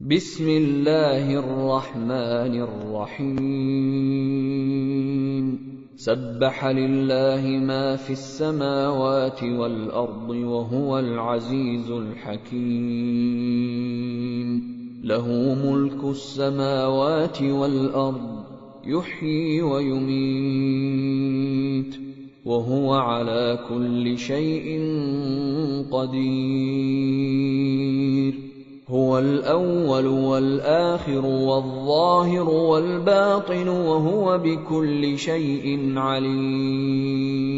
بسم اللہ الرحمن الرحیم سبح للہ ما فی السماوات والارض وهو العزیز الحکیم له ملک السماوات والارض یحیی ویمیت وهو على كل شيء قدير هو الأول والآخر والظاهر والباطن وهو بكل شيء عليم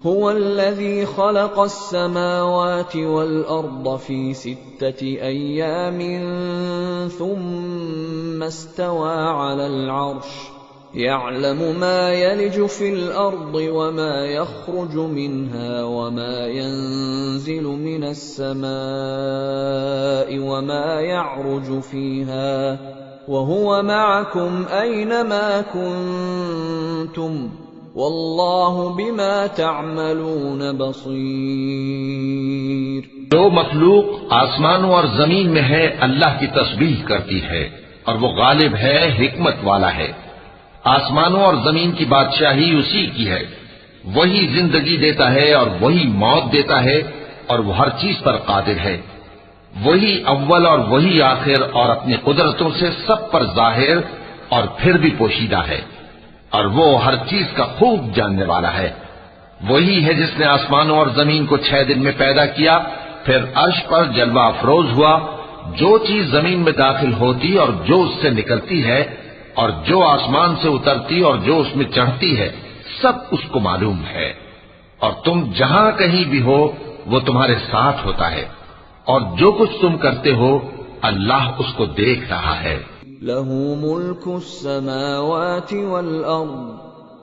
هو الذي خلق السماوات والأرض في 6 أيام ثم استوى على العرش يعلم ما يلج في الأرض وما يخرج منها وما ينزل من السماء وما يعرج فيها وهو معكم أينما كنتم والله بما تعملون بصير. جو مخلوق آسمانوں اور زمین میں ہے اللہ کی تسبیح کرتی ہے اور وہ غالب ہے، حکمت والا ہے. آسمانوں اور زمین کی بادشاہی اسی کی ہے، وہی زندگی دیتا ہے اور وہی موت دیتا ہے اور وہ ہر چیز پر قادر ہے. وہی اول اور وہی آخر اور اپنی قدرتوں سے سب پر ظاہر اور پھر بھی پوشیدہ ہے، اور وہ ہر چیز کا خوب جاننے والا ہے. وہی ہے جس نے آسمانوں اور زمین کو 6 دن میں پیدا کیا، پھر عرش پر جلوہ افروز ہوا. جو چیز زمین میں داخل ہوتی اور جو اس سے نکلتی ہے اور جو آسمان سے اترتی اور جو اس میں چڑھتی ہے، سب اس کو معلوم ہے. اور تم جہاں کہیں بھی ہو وہ تمہارے ساتھ ہوتا ہے، اور جو کچھ تم کرتے ہو اللہ اس کو دیکھ رہا ہے. لَهُ مُلْكُ السَّمَاوَاتِ وَالْأَرْضِ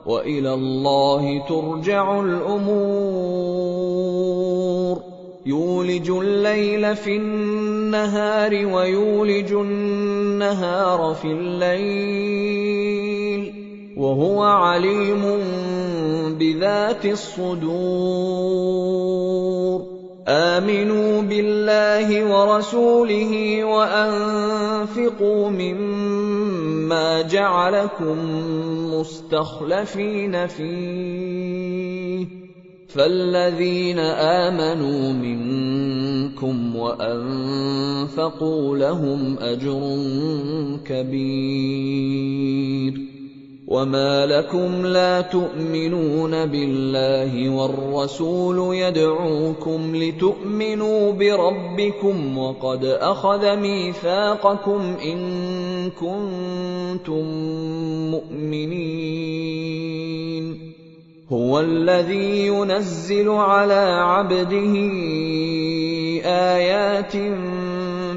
وَإِلَى اللَّهِ تُرْجَعُ الْأُمُورُ يولج الليل في النهار ويولج النهار في الليل وهو عليم بذات الصدور. آمنوا بالله ورسوله وأنفقوا مما جعلكم مستخلفين فيه فالذين آمنوا منكم وأنفقوا لهم أجر كبير. وما لكم لا تؤمنون بالله والرسول يدعوكم لتؤمنوا بربكم وقد أخذ ميثاقكم إن كنتم مؤمنين. هو الذي ينزل على عبده آيات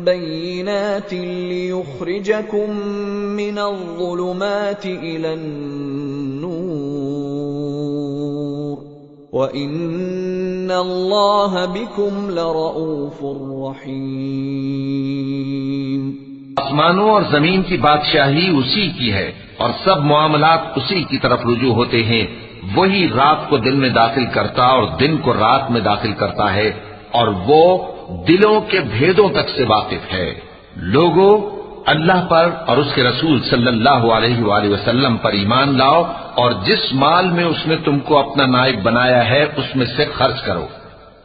بينات ليخرجكم من الظلمات إلى النور وإن الله بكم لرؤوف رحيم. آسمانوں اور زمین کی بادشاہی اسی کی ہے اور سب معاملات اسی کی طرف رجوع ہوتے ہیں. وہی رات کو دن میں داخل کرتا اور دن کو رات میں داخل کرتا ہے، اور وہ دلوں کے بھیدوں تک سے واقف ہے. لوگوں، اللہ پر اور اس کے رسول صلی اللہ علیہ وآلہ وسلم پر ایمان لاؤ، اور جس مال میں اس نے تم کو اپنا نائب بنایا ہے اس میں سے خرچ کرو.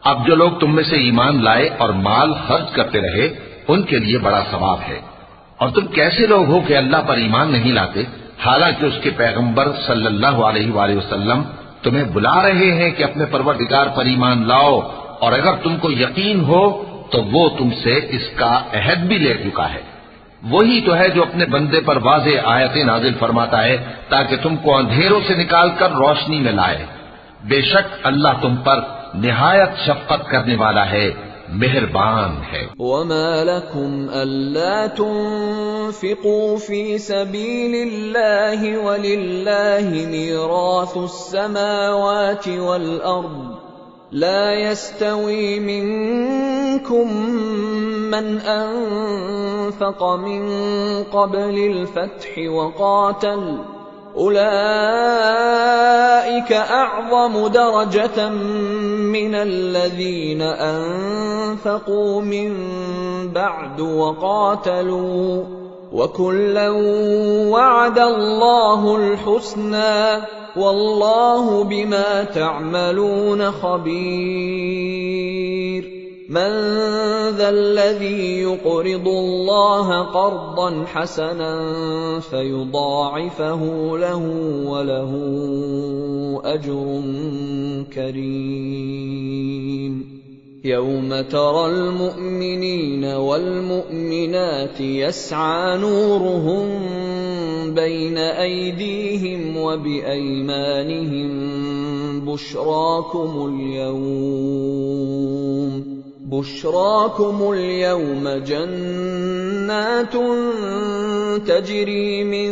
اب جو لوگ تم میں سے ایمان لائے اور مال خرچ کرتے رہے ان کے لیے بڑا ثواب ہے. اور تم کیسے لوگ ہو کہ اللہ پر ایمان نہیں لاتے، حالانکہ اس کے پیغمبر صلی اللہ علیہ وآلہ وسلم تمہیں بلا رہے ہیں کہ اپنے پروردگار پر ایمان لاؤ، اور اگر تم کو یقین ہو تو وہ تم سے اس کا عہد بھی لے چکا ہے. وہی تو ہے جو اپنے بندے پر واضح آیتیں نازل فرماتا ہے تاکہ تم کو اندھیروں سے نکال کر روشنی میں لائے. بے شک اللہ تم پر نہایت شفقت کرنے والا ہے، مہربان ہے. وما لكم ألا تنفقوا في سبيل الله ولله ميراث السماوات والأرض لا يستوي منكم من أنفق من قبل الفتح أولئك أعظم درجة من الذين أنفقوا من بعد وقاتلوا وكلا وعد الله الحسنى والله بما تعملون خبير من ذا الذي يقرض الله قرضا حسنا فيضاعفه له وله أجر كريم يوم ترى المؤمنين والمؤمنات يسعى نورهم بين أيديهم وبأيمانهم بشراكم اليوم جنات تجري من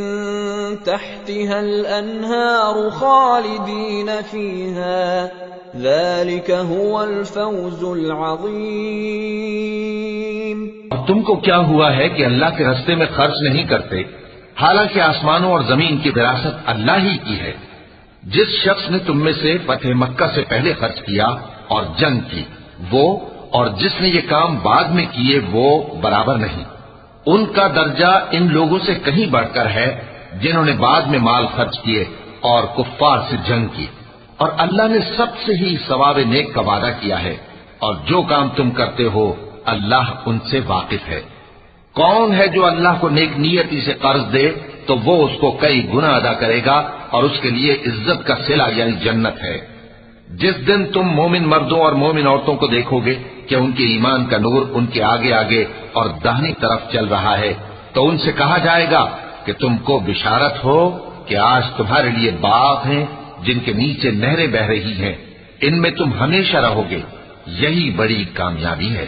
تحتها الأنهار خالدين فيها ذلك هو الفوز العظیم۔ اور تم کو کیا ہوا ہے کہ اللہ کے راستے میں خرچ نہیں کرتے، حالانکہ آسمانوں اور زمین کی وراثت اللہ ہی کی ہے۔ جس شخص نے تم میں سے فتح مکہ سے پہلے خرچ کیا اور جنگ کی، وہ اور جس نے یہ کام بعد میں کیے وہ برابر نہیں۔ ان کا درجہ ان لوگوں سے کہیں بڑھ کر ہے جنہوں نے بعد میں مال خرچ کیے اور کفار سے جنگ کی، اور اللہ نے سب سے ہی ثواب نیک کا وعدہ کیا ہے، اور جو کام تم کرتے ہو اللہ ان سے واقف ہے۔ کون ہے جو اللہ کو نیک نیتی سے قرض دے تو وہ اس کو کئی گنا ادا کرے گا اور اس کے لیے عزت کا صلہ یعنی جنت ہے۔ جس دن تم مومن مردوں اور مومن عورتوں کو دیکھو گے کہ ان کے ایمان کا نور ان کے آگے آگے اور داہنی طرف چل رہا ہے تو ان سے کہا جائے گا کہ تم کو بشارت ہو کہ آج تمہارے لیے باغ ہیں جن کے نیچے نہریں بہ رہی ہیں، ان میں تم ہمیشہ رہو گے، یہی بڑی کامیابی ہے۔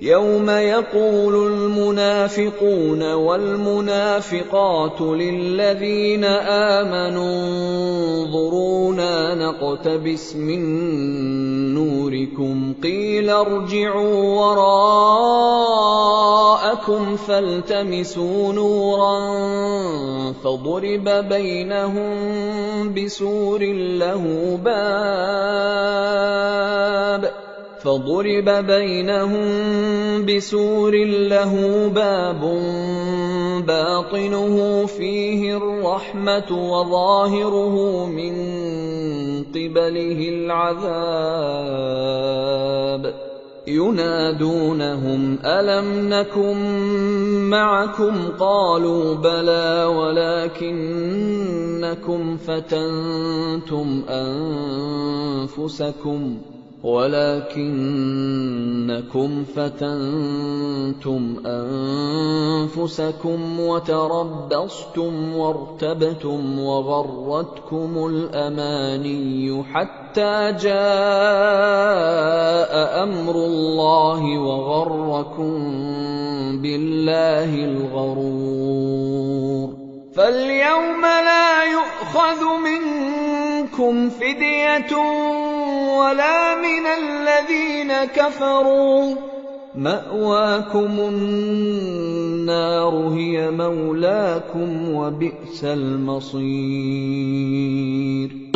يوم يقول المنافقون والمنافقات للذين آمنوا انظرونا نقتبس من نوركم قيل ارجعوا وراءكم فالتمسوا نورا فضرب بينهم بسور له باب باطنه فيه الرحمة وظاهره من قبله العذاب ينادونهم ألم نكن معكم قالوا بلى ولكنكم فتنتم أنفسكم وتربصتم وارتبتم وغرتكم الأماني حتى جاء أمر الله وغركم بالله الغرور فاليوم لا يؤخذ منكم فدية ولا من الذين كفروا مأواكم النار هي مولاكم وبئس المصير۔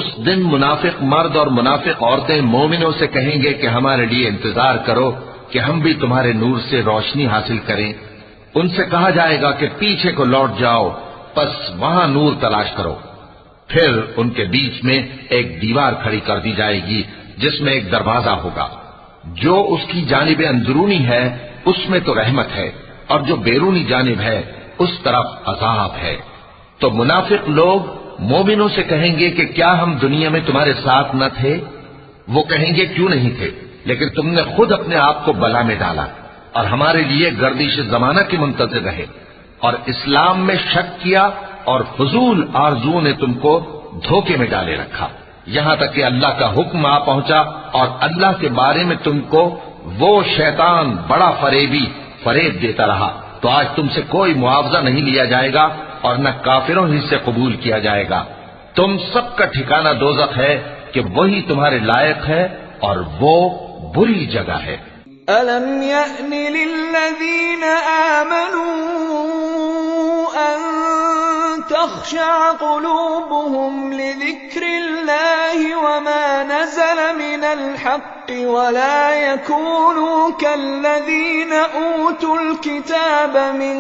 اس دن منافق مرد اور منافق عورتیں مومنوں سے کہیں گے کہ ہمارے لیے انتظار کرو کہ ہم بھی تمہارے نور سے روشنی حاصل کریں۔ ان سے کہا جائے گا کہ پیچھے کو لوٹ جاؤ، پس وہاں نور تلاش کرو۔ پھر ان کے بیچ میں ایک دیوار کھڑی کر دی جائے گی جس میں ایک دروازہ ہوگا، جو اس کی جانب اندرونی ہے اس میں تو رحمت ہے اور جو بیرونی جانب ہے اس طرف عذاب ہے۔ تو منافق لوگ مومنوں سے کہیں گے کہ کیا ہم دنیا میں تمہارے ساتھ نہ تھے؟ وہ کہیں گے کیوں نہیں تھے، لیکن تم نے خود اپنے آپ کو بلا میں ڈالا اور ہمارے لیے گردش زمانہ کی منتظر رہے اور اسلام میں شک کیا اور فضول آرزو نے تم کو دھوکے میں ڈالے رکھا، یہاں تک کہ اللہ کا حکم آ پہنچا اور اللہ کے بارے میں تم کو وہ شیطان بڑا فریب دیتا رہا۔ تو آج تم سے کوئی معاوضہ نہیں لیا جائے گا اور نہ کافروں ہی سے قبول کیا جائے گا۔ تم سب کا ٹھکانہ دوزخ ہے کہ وہی تمہارے لائق ہے اور وہ بری جگہ ہے۔ أَلَمْ يَأْنِ لِلَّذِينَ آمَنُوا أَن تخشع قلوبهم لذكر الله وما نزل من الحق ولا يكونوا كالذين أوتوا الكتاب من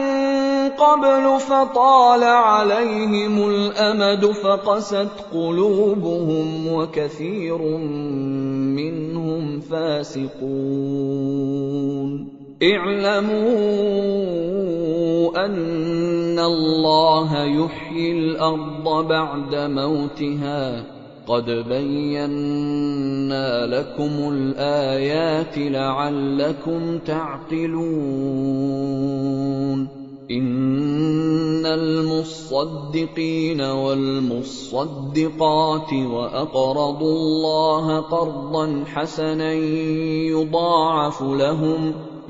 قبل فطال عليهم الأمد فقست قلوبهم وكثير منهم فاسقون اعلموا أن الله يحيي الأرض بعد موتها قد بينا لكم الآيات لعلكم تعقلون إن المصدقين والمصدقات وأقرضوا الله قرضا حسنا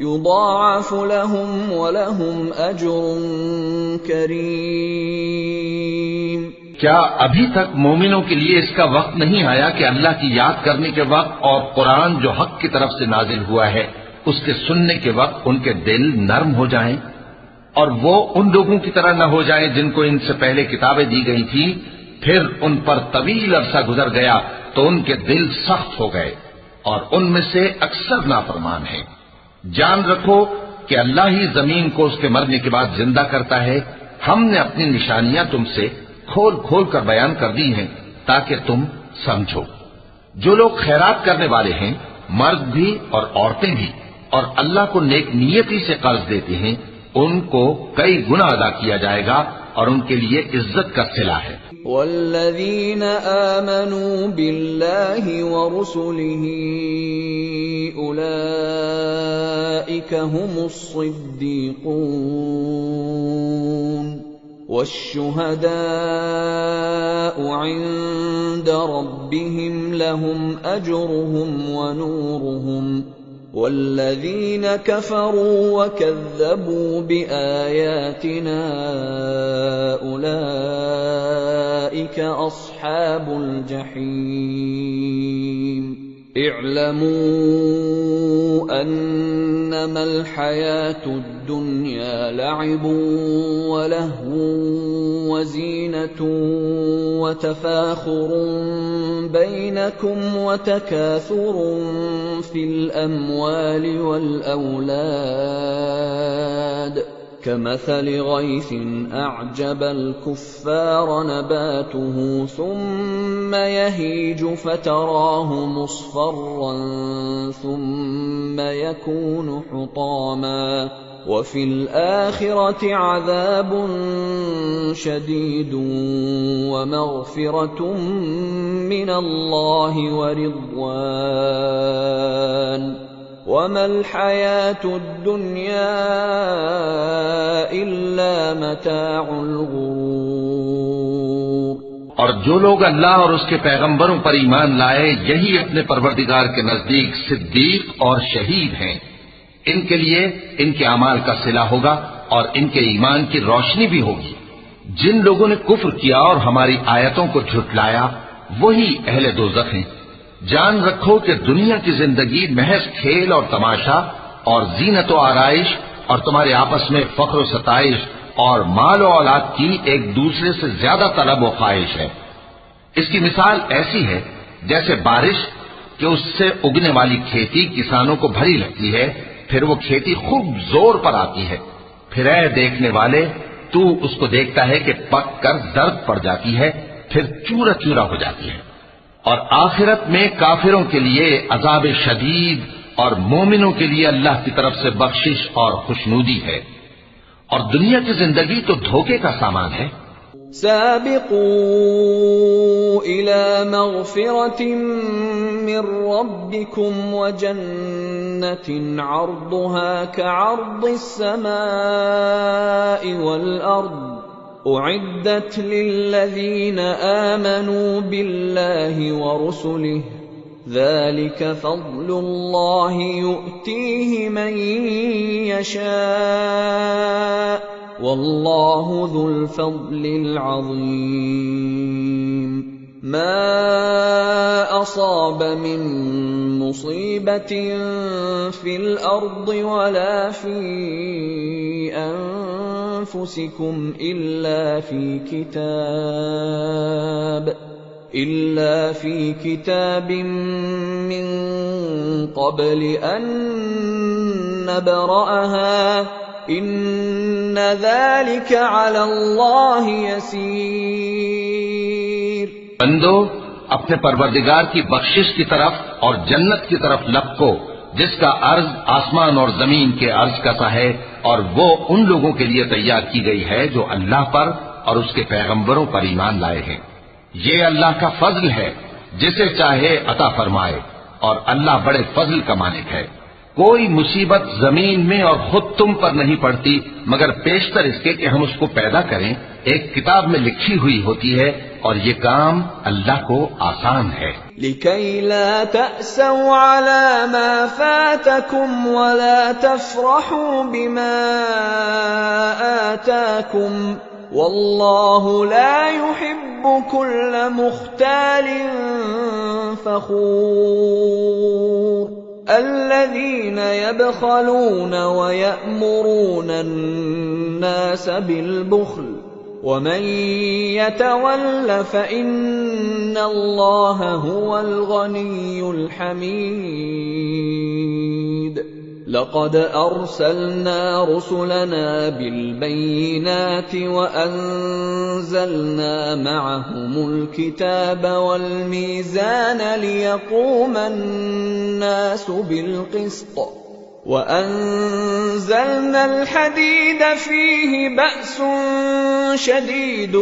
يضاعف لهم ولهم أجر کریم۔ کیا ابھی تک مومنوں کے لیے اس کا وقت نہیں آیا کہ اللہ کی یاد کرنے کے وقت اور قرآن جو حق کی طرف سے نازل ہوا ہے اس کے سننے کے وقت ان کے دل نرم ہو جائیں اور وہ ان لوگوں کی طرح نہ ہو جائیں جن کو ان سے پہلے کتابیں دی گئی تھیں، پھر ان پر طویل عرصہ گزر گیا تو ان کے دل سخت ہو گئے اور ان میں سے اکثر نافرمان ہیں۔ جان رکھو کہ اللہ ہی زمین کو اس کے مرنے کے بعد زندہ کرتا ہے۔ ہم نے اپنی نشانیاں تم سے کھول کھول کر بیان کر دی ہیں تاکہ تم سمجھو۔ جو لوگ خیرات کرنے والے ہیں، مرد بھی اور عورتیں بھی، اور اللہ کو نیک نیتی سے قرض دیتے ہیں، ان کو کئی گنا ادا کیا جائے گا اور ان کے لیے عزت کا صلہ ہے۔ والذین آمنوا باللہ ورسلہ اولئک هم الصدیقون والشهداء عند ربهم لهم أجرهم ونورهم والذين كفروا وكذبوا بآياتنا أولئك أصحاب الجحيم اعلموا أنما الحياة الدنيا لعب ولهو وزينة وتفاخر بينكم وتكاثر في الأموال والأولاد كمثل غيث أعجب الكفار نباته ثم يهيج فتراه مصفرا ثم يكون حطاما وفي الآخرة عذاب شديد ومغفرة من الله ورضوان وما الحياة الدنيا إلا متاع الغرور۔ اور جو لوگ اللہ اور اس کے پیغمبروں پر ایمان لائے یہی اپنے پروردگار کے نزدیک صدیق اور شہید ہیں۔ ان کے لیے ان کے اعمال کا صلہ ہوگا اور ان کے ایمان کی روشنی بھی ہوگی۔ جن لوگوں نے کفر کیا اور ہماری آیتوں کو جھٹلایا وہی اہل دوزخ ہیں۔ جان رکھو کہ دنیا کی زندگی محض کھیل اور تماشا اور زینت و آرائش اور تمہارے آپس میں فخر و ستائش اور مال و اولاد کی ایک دوسرے سے زیادہ طلب و خواہش ہے۔ اس کی مثال ایسی ہے جیسے بارش کہ اس سے اگنے والی کھیتی کسانوں کو بھری لگتی ہے، پھر وہ کھیتی خوب زور پر آتی ہے، پھر اے دیکھنے والے تو اس کو دیکھتا ہے کہ پک کر زرد پڑ جاتی ہے، پھر چورا چورا ہو جاتی ہے۔ اور آخرت میں کافروں کے لیے عذاب شدید اور مومنوں کے لیے اللہ کی طرف سے بخشش اور خوشنودی ہے۔ اور دنیا کی زندگی تو دھوکے کا سامان ہے۔ سابقوا إلى مغفرة من ربكم وجنة عرضها كعرض السماء والأرض أعدت للذين آمنوا بالله ورسله ذلك فضل الله يؤتيه من يشاء والله ذو الفضل العظيم ما أصاب من مصيبة في الأرض ولا في أنفسكم إلا في كتاب من قبل أن نبرأها إن ذلك على الله يسير۔ بندو اپنے پروردگار کی بخشش کی طرف اور جنت کی طرف لپکو جس کا عرض آسمان اور زمین کے عرض کا سا ہے، اور وہ ان لوگوں کے لیے تیار کی گئی ہے جو اللہ پر اور اس کے پیغمبروں پر ایمان لائے ہیں۔ یہ اللہ کا فضل ہے، جسے چاہے عطا فرمائے، اور اللہ بڑے فضل کا مالک ہے۔ کوئی مصیبت زمین میں اور خود تم پر نہیں پڑتی مگر پیشتر اس کے کہ ہم اس کو پیدا کریں، ایک کتاب میں لکھی ہوئی ہوتی ہے، اور یہ کام اللہ کو آسان ہے۔ لِكَيْ لَا تَأْسَوْا عَلَى مَا فَاتَكُمْ وَلَا تَفْرَحُوا بِمَا آتَاكُمْ وَاللَّهُ لَا يُحِبُّ كُلَّ مُخْتَالٍ فَخُورٍ الَّذِينَ يَبْخَلُونَ وَيَأْمُرُونَ النَّاسَ بِالْبُخْلِ وَمَن يَتَوَلَّ فَإِنَّ اللَّهَ هُوَ الْغَنِيُّ الْحَمِيدُ۔ لَقَدْ أَرْسَلْنَا رُسُلَنَا بِالْبَيِّنَاتِ وَأَنزَلْنَا مَعَهُمُ الْكِتَابَ وَالْمِيزَانَ لِيَقُومَ النَّاسُ بِالْقِسْطِ وَأَنزَلْنَا الْحَدِيدَ فِيهِ بَأْسٌ شَدِيدٌ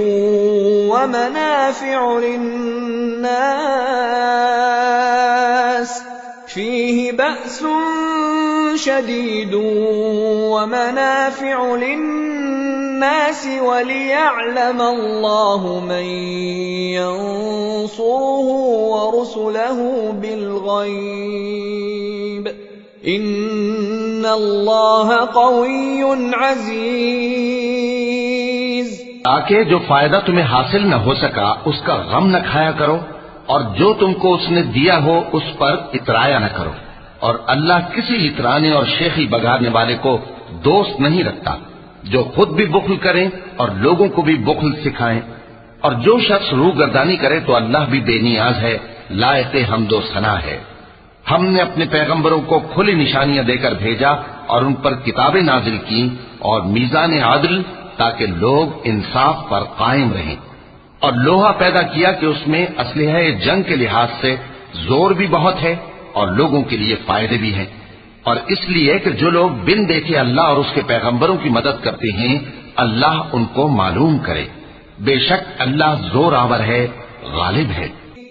وَمَنَافِعُ لِلنَّاسِ وَلِيَعْلَمَ اللَّهُ مَن يَنصُرُهُ وَرُسُلَهُ بِالْغَيْبِ إِنَّ اللَّهَ قَوِيٌّ عَزِيزٌ۔ تاکہ جو فائدہ تمہیں حاصل نہ ہو سکا اس کا غم نہ کھایا کرو، اور جو تم کو اس نے دیا ہو اس پر اترایا نہ کرو، اور اللہ کسی اترانے اور شیخی بگاڑنے والے کو دوست نہیں رکھتا، جو خود بھی بخل کریں اور لوگوں کو بھی بخل سکھائیں، اور جو شخص روح گردانی کرے تو اللہ بھی بے نیاز ہے، لائق حمد و ثنا ہے۔ ہم نے اپنے پیغمبروں کو کھلی نشانیاں دے کر بھیجا اور ان پر کتابیں نازل کی اور میزان عدل، تاکہ لوگ انصاف پر قائم رہیں، اور لوہا پیدا کیا کہ اس میں اسلحہ جنگ کے لحاظ سے زور بھی بہت ہے اور لوگوں کے لیے فائدے بھی ہیں، اور اس لیے کہ جو لوگ بن دیکھے اللہ اور اس کے پیغمبروں کی مدد کرتے ہیں اللہ ان کو معلوم کرے، بے شک اللہ زور آور ہے، غالب ہے۔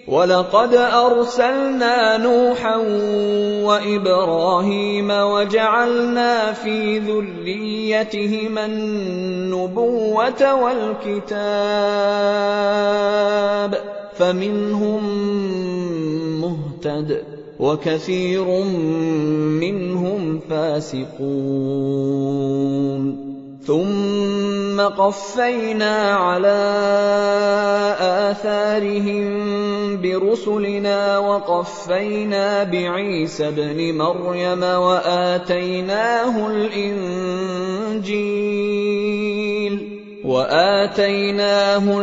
وَلَقَدْ أَرْسَلْنَا نُوحًا وَإِبْرَاهِيمَ وَجَعَلْنَا فِي ذُرِّيَّتِهِمَا النُّبُوَّةَ وَالْكِتَابَ فَمِنْهُم مُّهْتَدٍ وَكَثِيرٌ مِّنْهُمْ فَاسِقُونَ ثُمَّ قَفَّيْنَا عَلَى آثَارِهِم بِرُسُلِنَا وَقَفَّيْنَا بِعِيسَى ابْنِ مَرْيَمَ وَآتَيْنَاهُ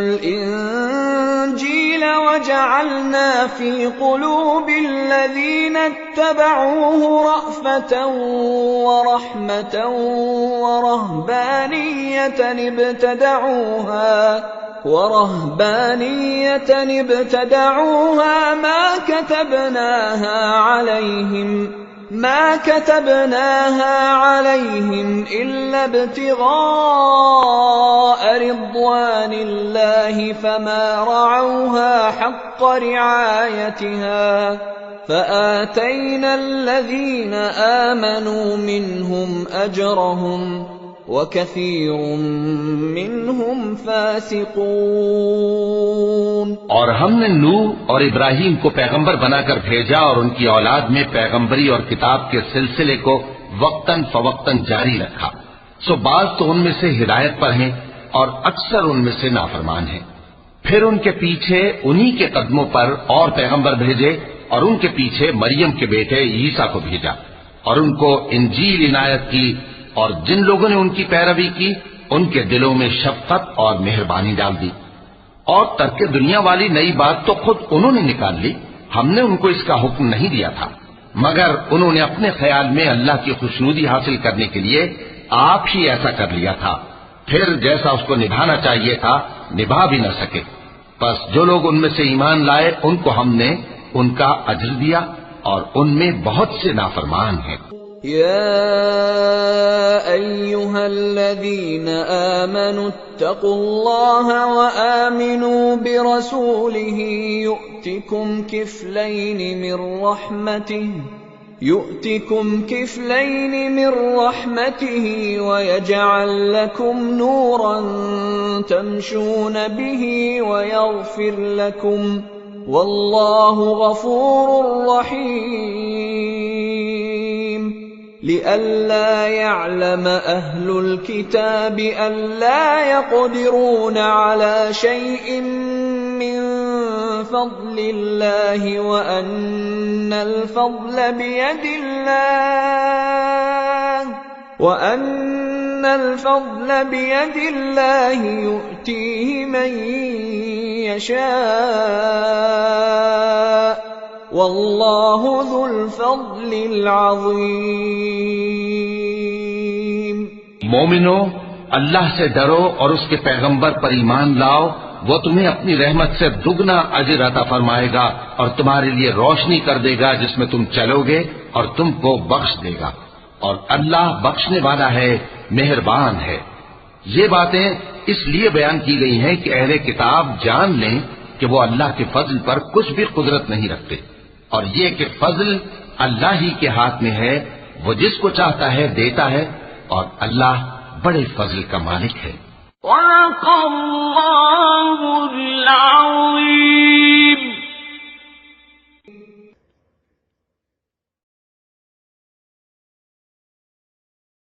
الْإِنجِيلَ وَجَعَلْنَا فِي قُلُوبِ الَّذِينَ اتَّبَعُوهُ رَأْفَةً وَرَحْمَةً وَرَهْبَانِيَّةً ابْتَدَعُوهَا ما كتبناها عليهم إلا ابتغاء رضوان الله فما رعوها حق رعايتها فآتينا الذين آمنوا منهم أجرهم وَكَثِيرٌ مِّنْهُمْ فَاسِقُونَ۔ اور ہم نے نوح اور ابراہیم کو پیغمبر بنا کر بھیجا اور ان کی اولاد میں پیغمبری اور کتاب کے سلسلے کو وقتاً فوقتاً جاری رکھا، سو بعض تو ان میں سے ہدایت پر ہیں اور اکثر ان میں سے نافرمان ہیں۔ پھر ان کے پیچھے انہی کے قدموں پر اور پیغمبر بھیجے، اور ان کے پیچھے مریم کے بیٹے عیسیٰ کو بھیجا، اور ان کو انجیل عنایت کی، اور جن لوگوں نے ان کی پیروی کی ان کے دلوں میں شفقت اور مہربانی ڈال دی، اور ترک دنیا والی نئی بات تو خود انہوں نے نکال لی، ہم نے ان کو اس کا حکم نہیں دیا تھا، مگر انہوں نے اپنے خیال میں اللہ کی خوشنودی حاصل کرنے کے لیے آپ ہی ایسا کر لیا تھا، پھر جیسا اس کو نبھانا چاہیے تھا نبھا بھی نہ سکے۔ بس جو لوگ ان میں سے ایمان لائے ان کو ہم نے ان کا اجر دیا، اور ان میں بہت سے نافرمان ہیں۔ يا أيها الذين آمنوا اتقوا الله وآمنوا برسوله يؤتكم كفلين من رحمته ويجعل لكم نورا تمشون به ويغفر لكم والله غفور رحيم لئلا يعلم أهل الكتاب ألا يقدرون على شيء من فضل الله وأن الفضل بيد الله يؤتيه من يشاء واللہ ذو الفضل العظیم۔ مومنو، اللہ سے ڈرو اور اس کے پیغمبر پر ایمان لاؤ، وہ تمہیں اپنی رحمت سے دگنا اجر عطا فرمائے گا اور تمہارے لیے روشنی کر دے گا جس میں تم چلو گے اور تم کو بخش دے گا، اور اللہ بخشنے والا ہے، مہربان ہے۔ یہ باتیں اس لیے بیان کی گئی ہیں کہ اہل کتاب جان لیں کہ وہ اللہ کے فضل پر کچھ بھی قدرت نہیں رکھتے، اور یہ کہ فضل اللہ ہی کے ہاتھ میں ہے، وہ جس کو چاہتا ہے دیتا ہے، اور اللہ بڑے فضل کا مالک ہے۔ صدق اللہ العظیم۔